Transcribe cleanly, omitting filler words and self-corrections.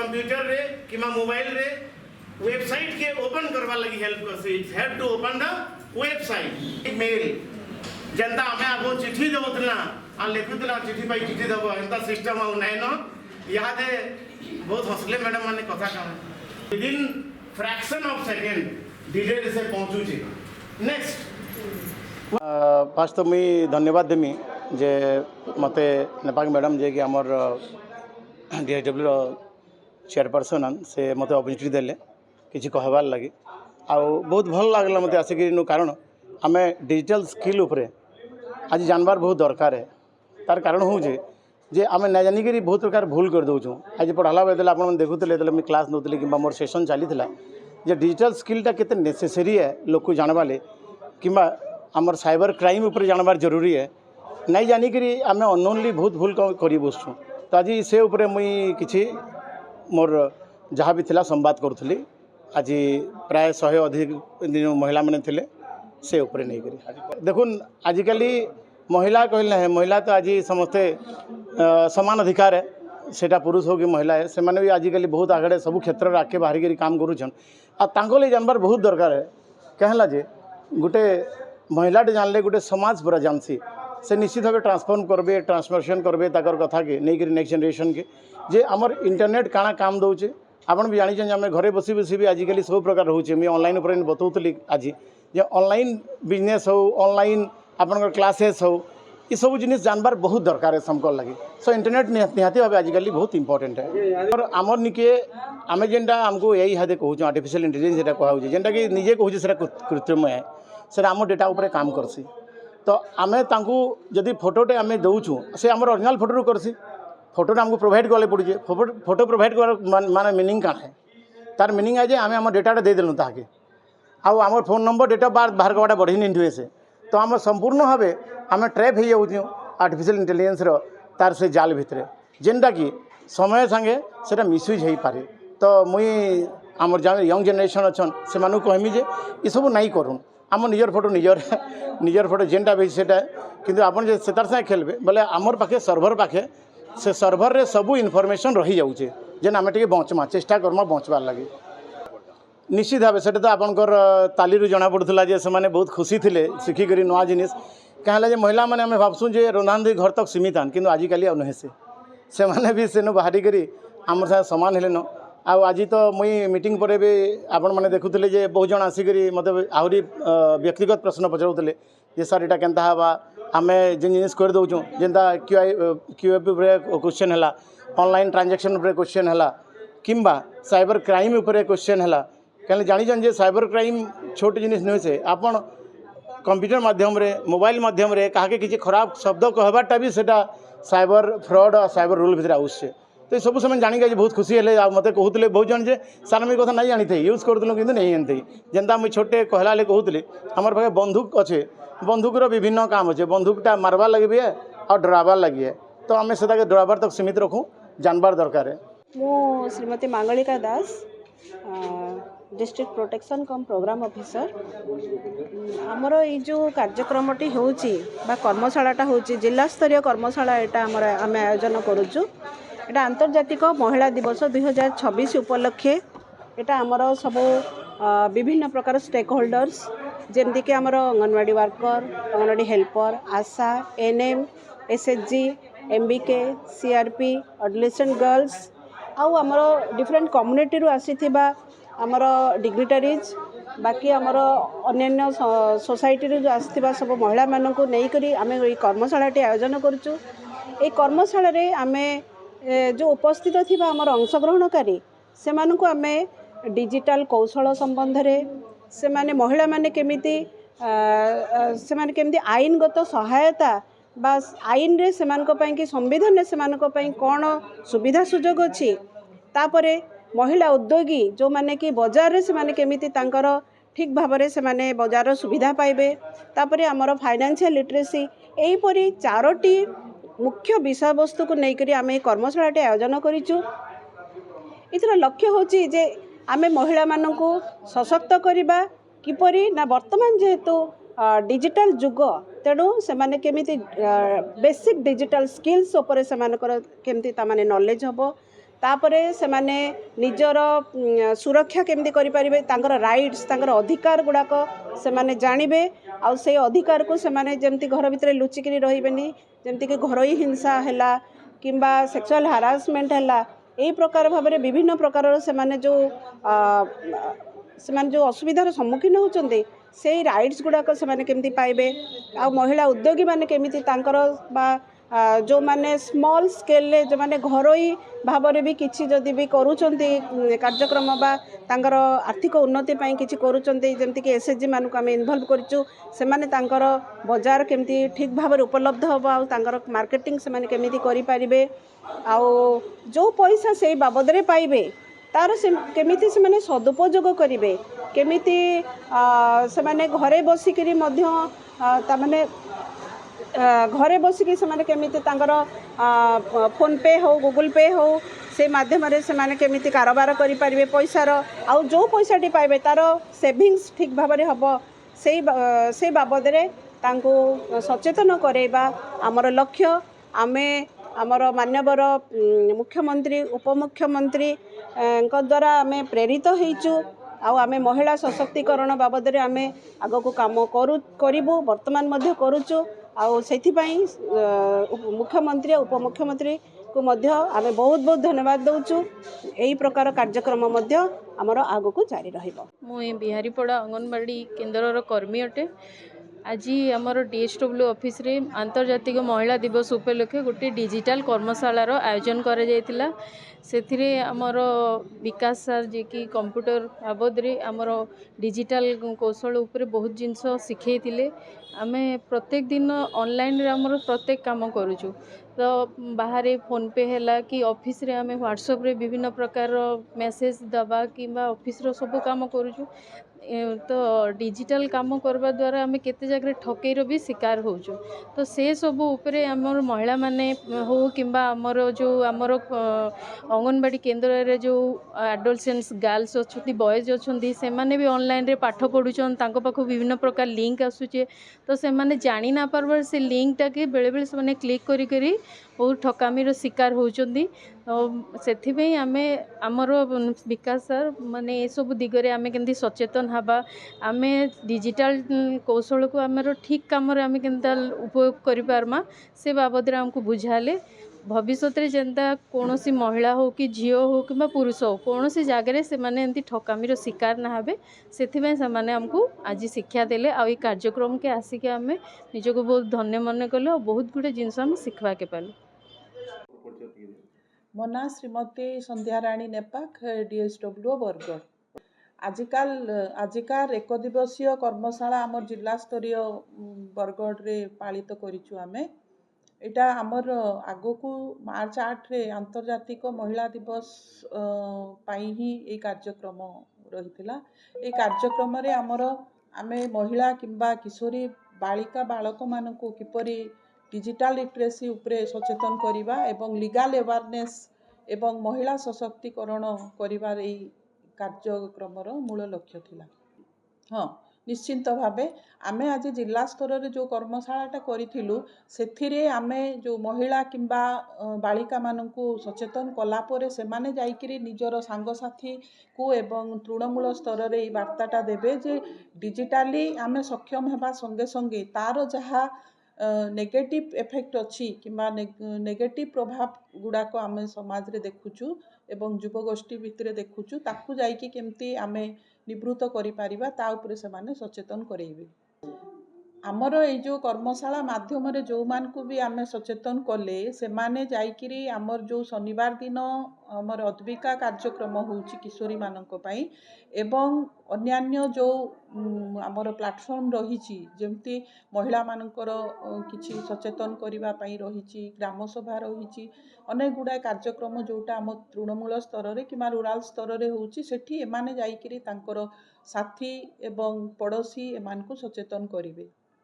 Computer रे कि mobile रे वेबसाइट के ओपन करवा लगी हेल्प करसी। It's help to open the website mail जनता हमें आपको चिट्ठी दउतला आ लिखुतला चिट्ठी पाई चिट्ठी दबो एंता सिस्टम आ नै न यादे बहुत हौसले मैडम माने कथा का with in fraction of second detail से पहुंचू छी। नेक्स्ट फास्ट तो मुई धन्यवाद देमी जे मते नेपाल मैडम जे कि आमर डीएचडब्ल्यू चेयरपर्सन से मते अपॉर्चुनिटी देले किसी कहबार लगी आ बहुत भल लागला मते आसिक कारण आम डिजिटल स्किल उपरे आज जानबार बहुत दरकार है। तार कारण हूँ जे आम ना जानिक बहुत प्रकार भूल कर दौचु। आज पढ़ाला बेले आप देखुले मुझे क्लास नौली कि मोर सेसन चली जे डिजिटल स्किलटा केते नेसेसरी है लोक को जानवाले कि आमर साइबर क्राइम उपर जानबार जरूरी है। नहीं जानिक आम अनोनली बहुत भूल कर बसुँ। तो आज से उपरे मुई किछि मोर जहाँ भी थिला संवाद करूली। आज प्राय 100 अधिक महिला मैंने थिले से उपरे नहीं करी देखुन आजिकली महिला कहले है महिला तो आज समस्ते समान अधिकार है सेटा पुरुष हो कि महिला है से माने भी आजिकली बहुत आगे सब क्षेत्र में आके बाहर काम करुछन आ जानबार बहुत दरकार है। कहला जे गोटे महिलाटे जानले गोटे समाज पूरा जानसी से निश्चित भाव ट्रांसफॉर्म करबे ट्रांसफॉर्मेशन करबे ताकर कथा के नहीं करी नेक्स्ट जनरेशन के जे हमर इंटरनेट काना काम दौचे आपन भी जानी आम घरे बसी बसी भी आजिकली सब प्रकार रोचे मुझे ऑनलाइन उपर बतौली आज जे ऑनलाइन बिजनेस हो ऑनलाइन आपन क्लासेस हो ये सब जिनिस जानबार बहुत दरकार है समकर लगी। सो इंटरनेट निहाती भाव आजिकली बहुत इंपोर्टेंट है और आमर निके आम जेनटा आमको यही हादे कहूँ आर्टिफिशियल इंटेलिजेंस जेटा कहूँ जेनटा कि निजे कहूँ से कृत्रिम है से आम डेटा उपर काम करसी। तो आम तांकू जदि फोटोटे आम दौचु से आम ओरिजिनल फोटो करसी फोटोटा आमको प्रोवाइड कले पड़े फोटो प्रोवाइड कर माने मीनिंग क्या है तार मीनिंग है जे आम आम डेटाटा देदेलु ताके आम phone number date of birth बाहर करवाटा बढ़ी नहीं से तो आम संपूर्ण भाव आम ट्रैप हो जाऊँ आर्टिफिशियल इंटेलिजेंस तार से जाल भितर जेनटा कि समय संगे से मिसयूज हो पारे। तो मुई आमर जहाँ यंग जेनेरेशन अच्छन से कहमी जे ये सब नहीं करूँ आम निजर फोटो निजर फोटो जेनटा भी सेटा किंतु आपन जे सेतार संगे खेलबे बोले आमर पाखे सर्भर पाखे से सर्भर रे सबू इनफॉरमेशन रही जाऊे जेन आम टे बचमा चेष्टा करमा बचबार लगे निश्चित भाव से तो आपंकर ताली जना पड़ूला जे से बहुत खुशी थे शिखिक नुआ जिनिस क्या महिला मैंने आम भावसुँ जे रंधारंधी घर तक सीमित किंतु आजिकल आ नुहे से माने भी सेनु बाहरी करी आम साथ सामान हेले न आज तो मुई मीटिंग पर भी आपण मैंने देखुले जे बहुत जन आसिक मत आहरी व्यक्तिगत प्रश्न पचारूले जे सर यहाँ केन्ता हवा आम जिन जिनिस कर दौचु जेनता क्यूएपी क्वेश्चन है ऑनलाइन ट्रांजैक्शन क्वेश्चन है किंबा साइबर क्राइम उपरे क्वेश्चन है कहीं जानी जे साइबर क्राइम छोट जिनिस नुहे से आपन कंप्यूटर माध्यम रे मोबाइल माध्यम रे कहा किसी खराब शब्द कहबाटा भी सेटा साइबर फ्रॉड और साइबर रूल भितर आउस तो ये सब समय जानिक बहुत खुशी है मत कहते बहुत जन जे सार मुझे कथा नहीं जानी थे यूज करूँ कि नहीं जानते जेनता मुझे छोटे कहला कहते आमर पाखे बंदूक अच्छे बंदूकर विभिन्न काम अच्छे बंदूकटा मारबार लगे भी है और डराबार लगी है तो आम से डराबार तक सीमित रखूँ जानबार दरकार है। मु श्रीमती मांगलिका दास डिस्ट्रिक्ट प्रोटेक्शन कम प्रोग्राम ऑफिसर आमर ये जो कार्यक्रमटी होची बा कर्मशालाटा होची जिला स्तरीय कर्मशाला एटा आमर आम आयोजन करुचु एटा आंतर्जातिक महिला दिवस 2026 उपलक्षे एटा आमर सब विभिन्न प्रकार स्टेक होल्डर्स जेमती कि आमर anganwadi worker anganwadi helper ASHA ANM SHG MBK CRP adolescent girls आउ आमर डिफरेंट कम्युनिटी रू आसीथिबा आमर डिग्निटरीज बाकी आमर अन्य सोसाइटी जो आसथिबा सब महिला मानक नहीं करी आम ये कर्मशालाटी आयोजन करुचु। ये कर्मशाला रे आमे जो उपस्थित थिबा आमर अंशग्रहणकारी से मानक आमे डिजिटल कौशल संबंध रे से माने महिला माने केमिति से माने केमिति आईनगत सहायता बा आईन रे सेमानक पई कि संविधान रे सेमानक पई कोन सुविधा सुजोग अछि तापरे महिला उद्योगी जो माने कि बाजार रे से माने केमिति तांकर ठीक भाव में से माने बाजार सुविधा पाइबे तापरे आमर फाइनेंशियल लिटरेसी एही परी चारोटी मुख्य विषय वस्तु को लेकर आम कर्मशाला आयोजन करूँ। इथर लक्ष्य होची जे आमे महिला मानकु सशक्त करिबा किपरि ना वर्तमान जेहेतु डिजिटल जुग तेणु से माने केमिति बेसिक डिजिटल स्किल्स उपरे से मानकर केमिति ता माने नॉलेज हबो तापरे सेमाने निजर सुरक्षा केमती करि परिबे तांकर राइट्स तांकर अधिकार गुड़ाक सेमाने जानिबे आ से अधिकार को सेमाने जेमती घर भितर लुचिकी रहिबेनी जेमती कि घरोई हिंसा हैला किंबा सेक्सुअल हारासमेंट हैला एई प्रकार भाबरे विभिन्न प्रकार सेमाने जो असुविधार सम्मुखीन होचंदे से राइट्स गुड़ाक सेमाने केमती पाइबे आ महिला उद्योगी माने केमिति तांकर बा जो माने स्मॉल स्केल जो माने घरोई भाबरे भी किछि जदि भी करूचंती कार्यक्रम बा तांकर आर्थिक उन्नति पई किछि करूचंती जेमति कि एसएचजी मानक आमे इन्वॉल्व करचु से माने तांकर बाजार केमती ठीक भाबरे उपलब्ध होबा आ तांकर मार्केटिंग से माने केमिति करि परिबे आ जो पैसा से बाबदरे पाइबे तार से केमिति से माने सदुपयोग करिवे केमिति से माने घरे बसिकरी मध्य ता माने घरे बसिकी से माने केमिति तांकर फोन पे हो गूगल पे हो से माध्यम से माने केमिति कारोबार करि परिबे पैसार आ जो पैसाटी पाइबे तार सेविंग्स ठीक भाबरे हबो से बाबदरे तांको सचेतन करेबा आमर लक्ष्य आमे आमर मान्यवर मुख्यमंत्री उपमुख्यमंत्री द्वारा आमे प्रेरित होइचु आमे महिला सशक्तिकरण बाबदरे आमे आगको काम करूँ वर्तमान मध्य करूचु मुख्यमंत्री उपमुख्यमंत्री को मध्य आमे बहुत बहुत धन्यवाद दउचु एही प्रकार कार्यक्रम मध्य आमर आगको जारी रहिबो। मुई बिहारीपड़ा अंगनवाड़ी केन्द्रर कर्मी अटे। आज आमर डीएसडब्ल्यू ऑफिस रे आंतर्जातिक महिला दिवस उपलक्षे गोटे डिजिटल कर्मशालार आयोजन करा जायतिला। सेथिरे आमर विकास सर जे कि कंप्यूटर बाबद रे आमर डिजिटल कौशल उपरे बहुत जिनस शिखेइतिले। आमे प्रत्येक दिन ऑनलाइन रे आमर प्रत्येक काम करूछु तो बाहर फोन पे हैला कि ऑफिस रे आमे व्हाट्सएप रे विभिन्न प्रकार मेसेज दबा किंबा ऑफिस रो सब काम करूछु तो डिजिटल काम करबा द्वारा आमे केते जगह ठकेर भी शिकार होछु तो से सब उपरे आमर महिला माने हो किंबा आमर जो आमर अंगनवाड़ी केन्द्र रे जो एडोलसेंट्स गर्ल्स अछथि बॉयज अछथि से माने भी ऑनलाइन रे पाठ पढुचन तांको पाखो विभिन्न प्रकार लिंक आसुचे तो से माने जानि ना पारबर से लिंक टा के बेले बेले से माने क्लिक करी करी बहुत ठकामीर शिकार होचंदी तो सेथिबे आमे आमर विकास सर माने ए सब दिगरे आमे केंदी सचेतन हबा आमे डिजिटल कौशल को आमर ठीक काम रे आमे केंदा उपयोग करि पारमा से बाबद रे हमको बुझाले भविष्य रे जेंता कोनोसी महिला हो कि झियो हो कि पुरुष हो कोनोसी जगह से माने एंती ठकामीर शिकार ना हेबे सेथिबे से माने हमको आज शिक्षा देले आ कार्यक्रम के आसिक आमे निजको बहुत धन्य मन कले और बहुत गुडे जिनस हम सिखवा के पालु। मो ना श्रीमती संध्या राणी नेपाक डीएसडब्ल्यू बरगढ़। आजिकार एक दिवसीय कर्मशाला आमर जिला स्तरीय बरगढ़ रे पालित करिछु आमे एटा आमर आगो मार्च 8 रे आंतर्जातिक महिला दिवस पाई ही ए कार्यक्रम रहिथिला। ए कार्यक्रम रे आमर आमे महिला किंबा किशोरी बालिका बालक मानकु किपरि डिजिटल लिटरेसी उपरे सचेतन करिबा एवं लीगल अवेयरनेस एवं महिला सशक्तिकरण करिबार ए कार्यक्रमर मूल लक्ष्य थिला। हाँ निश्चिंत भावे आमे आज जिला स्तर रे जो कर्मशालाटा करिथिलु सेथिरे आमे जो महिला किंबा बालिका मानकु सचेतन कला परे से माने जाइकिरी निजर सांग साथी को एवं तृणमूल स्तर रे वार्ताटा देबे जे डिजिटली आमे सक्षम हेबा संगे संगे तार जहा नेगेटिव इफेक्ट अच्छी किंबा नेगेटिव प्रभाव गुड़ाक आमे समाज रे देखुचु एवं युवगोष्ठी भितर देखुचु ताकू जाइकी केमती आमे निवृत्त करि पारिबा ता उपरे से माने सचेतन करेइबे। आमर ए जो कर्मशाला माध्यम रे जो मान को भी आमे सचेतन कले से माने जाइकिरी आमर जो शनिवार दिन आमर अद्विका कार्यक्रम होउची किशोरी मानक पई एवं अन्यान्य जो आमर प्लेटफॉर्म रहिची जेमती महिला मानकर किछि सचेतन करिबा पई रहिची ग्राम सभा रहिची अनेक गुडा कार्यक्रम जोटा आम तृणमूल स्तर रे किमा रूरल स्तर रे होउची सेठी एमाने जाइकिरी तांकर साथी एवं पड़ोसी एमान को सचेतन करिवे।